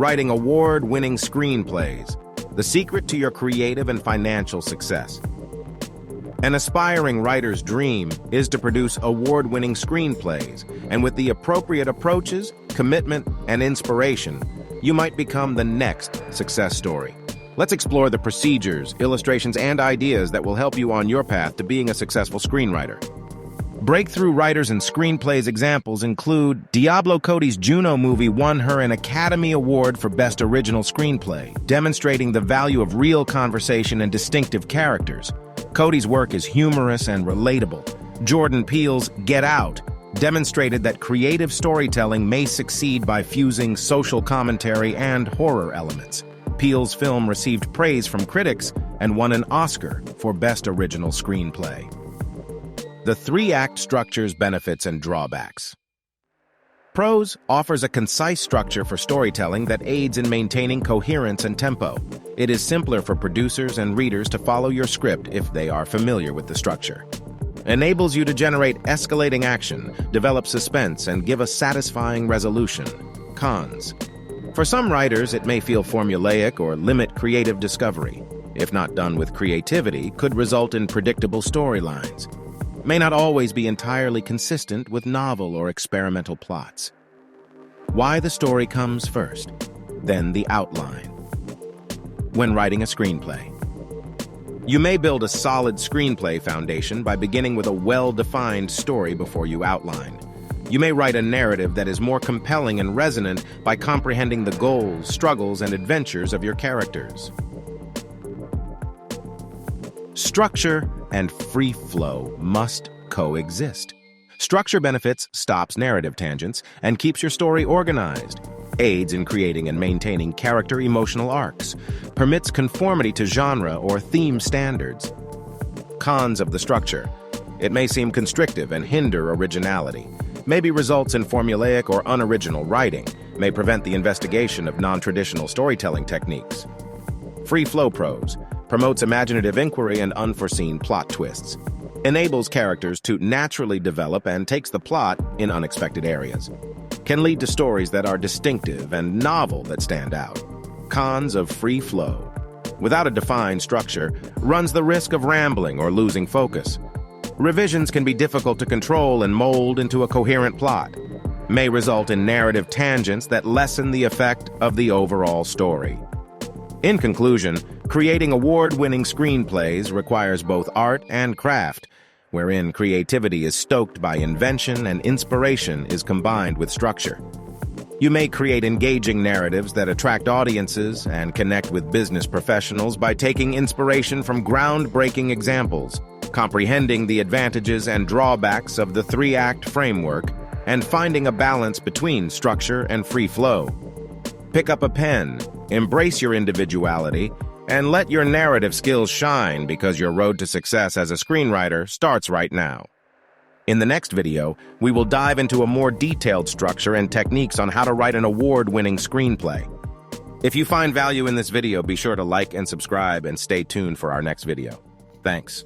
writing award-winning screenplays, the secret to your creative and financial success. An aspiring writer's dream is to produce award-winning screenplays, and with the appropriate approaches, commitment, and inspiration, you might become the next success story. Let's explore the procedures, illustrations, and ideas that will help you on your path to being a successful screenwriter. Breakthrough writers and screenplays examples include Diablo Cody's Juno movie won her an Academy Award for Best Original Screenplay, demonstrating the value of real conversation and distinctive characters. Cody's work is humorous and relatable. Jordan Peele's Get Out demonstrated that creative storytelling may succeed by fusing social commentary and horror elements. Peele's film received praise from critics and won an Oscar for Best Original Screenplay. The three-act structure's benefits and drawbacks. Prose offers a concise structure for storytelling that aids in maintaining coherence and tempo. It is simpler for producers and readers to follow your script if they are familiar with the structure. Enables you to generate escalating action, develop suspense, and give a satisfying resolution. Cons. For some writers, it may feel formulaic or limit creative discovery. If not done with creativity, could result in predictable storylines. May not always be entirely consistent with novel or experimental plots. Why the story comes first, then the outline. When writing a screenplay, you may build a solid screenplay foundation by beginning with a well-defined story before you outline. You may write a narrative that is more compelling and resonant by comprehending the goals, struggles, and adventures of your characters. Structure and free flow must coexist. Structure benefits, stops narrative tangents, and keeps your story organized. Aids in creating and maintaining character emotional arcs. Permits conformity to genre or theme standards. Cons of the structure. It may seem constrictive and hinder originality. Maybe results in formulaic or unoriginal writing. May prevent the investigation of non-traditional storytelling techniques. Free flow prose. Promotes imaginative inquiry and unforeseen plot twists. Enables characters to naturally develop and takes the plot in unexpected areas. Can lead to stories that are distinctive and novel that stand out. Cons of free flow. Without a defined structure, runs the risk of rambling or losing focus. Revisions can be difficult to control and mold into a coherent plot. May result in narrative tangents that lessen the effect of the overall story. In conclusion, creating award-winning screenplays requires both art and craft, wherein creativity is stoked by invention and inspiration is combined with structure. You may create engaging narratives that attract audiences and connect with business professionals by taking inspiration from groundbreaking examples, comprehending the advantages and drawbacks of the three-act framework, and finding a balance between structure and free flow. Pick up a pen, embrace your individuality, and let your narrative skills shine because your road to success as a screenwriter starts right now. In the next video, we will dive into a more detailed structure and techniques on how to write an award-winning screenplay. If you find value in this video, be sure to like and subscribe and stay tuned for our next video. Thanks.